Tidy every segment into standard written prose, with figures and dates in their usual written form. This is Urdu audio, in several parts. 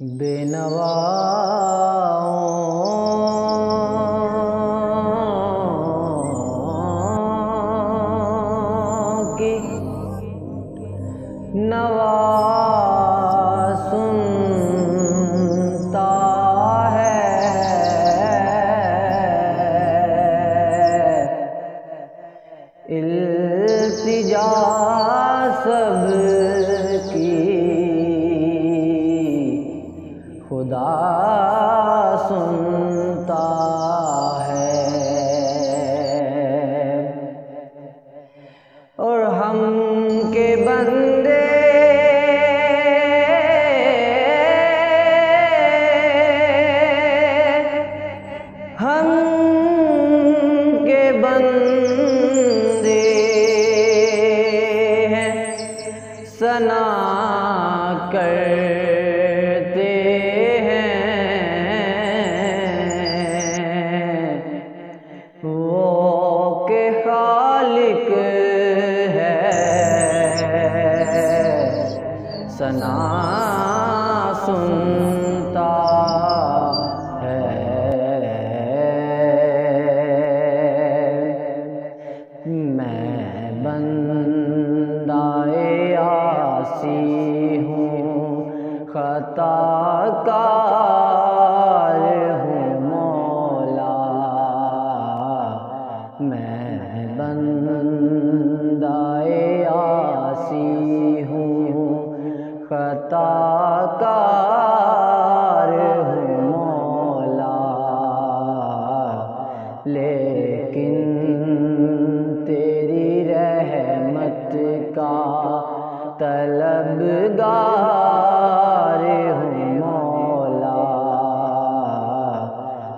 بے نواؤں کی نوا سنتا ہے، التجا سب کی خدا سنتا ہے، اور ہم کے بندے ہیں ثنا کرتے ہیں وہ کہ خالق ہے، ثنا سنتا ہے۔ میں بندہ عاصی ہوں، خطا کار ہوں مولا، میں بندہ عاصی ہوں، خطا کار ہوں مولا، لیکن تیری رحمت کا طلبگار ہوں مولا،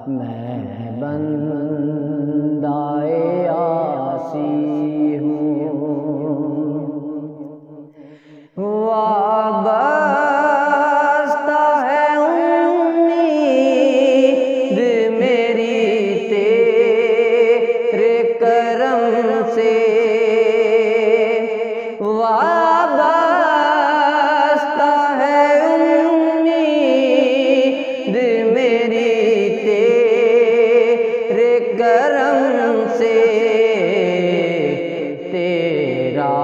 میں بندہ عاصی ہوں، وابستہ ہے امید میری تیرے کرم سے، وابستہ ہے امید میری تیرے کرم سے، تیرا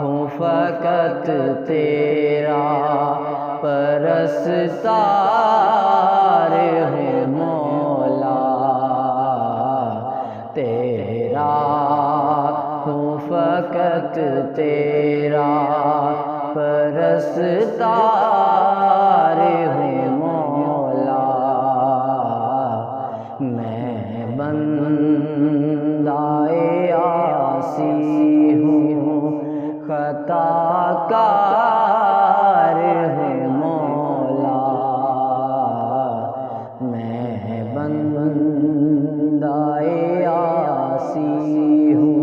ہوں فقط تیرا پرستار ہوں مولا، تیرا ہوں فقط تیرا پرستار ہوں مولا، میں بندہ عاصی ہوں، خطا کار ہوں مولا، میں بندہ عاصی ہوں،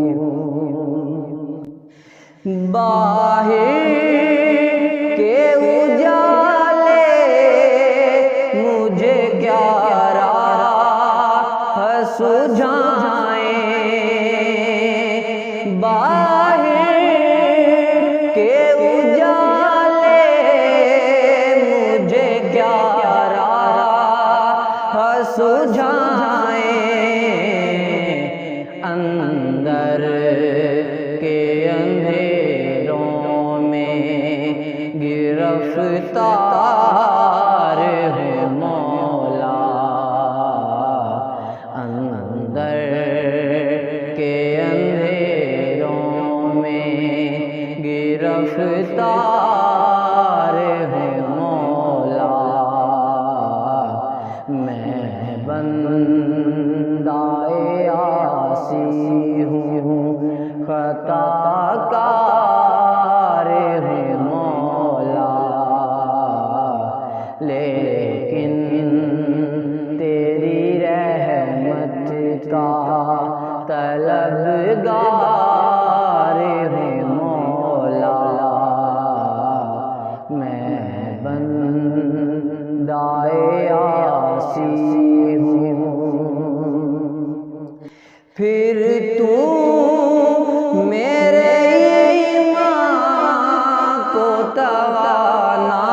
باہر کے اجالے مجھے کیا راہ سجھائیں، باہر کے اجالے مجھے کیا راہ سجھائیں، اندر کے اندھیروں میں گرفتار ہے مولا، اندر کے اندھیروں میں گرفتار ہے مولا، میں بندہ عاصی ہوں، خطا کار ہے مولا، لیکن تیری رحمت کا طلبگار ہے مولا، میں بندہ عاصی ہوں، پھر تو میرے ایمان کو توانا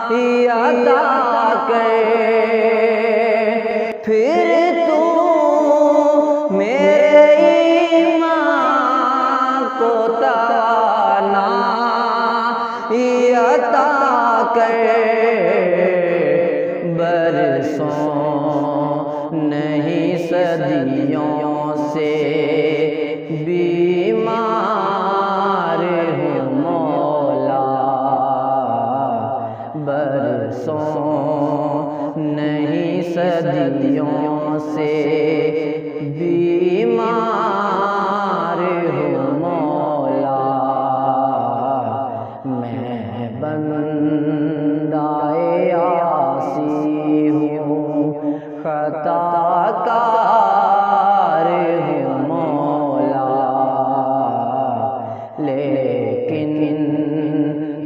عطا کر، پھر تو میرے ایمان کو توانائی عطا کر، برسوں نہیں صدیوں سے بیمار ہوں مولا، برسوں نہیں صدیوں سے بیمار ہوں مولا، میں بندہ عاصی ہوں، خطا کار ہوں مولا، لیکن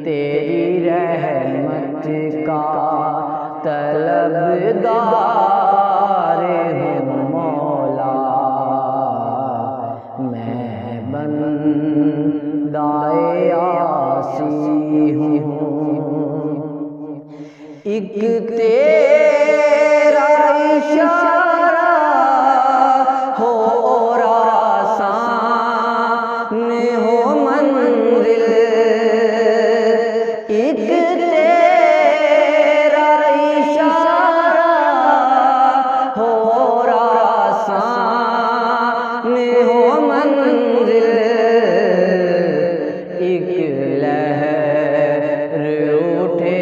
تیری رحمت کا طلبگار ہوں مولا، میں بندہ عاصی ہوں، ایک تیرا اشارہ ہو اور آسان ہو منزل، ایک تیرا اشارہ ہو اور آسان ہو منزل، ایک لہر اٹھے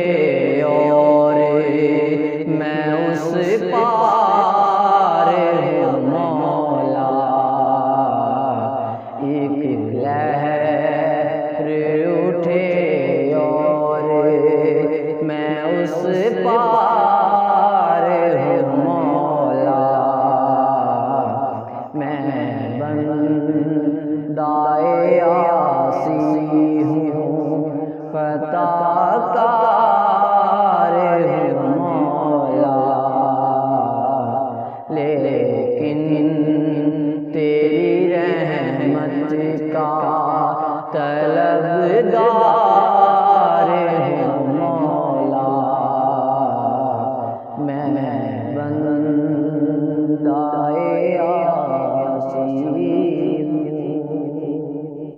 اور میں اس پار ہوں مولا، ایک لہر اٹھے اور میں اس پار ہوں مولا، میں بندہ عاصی ہوں، خطا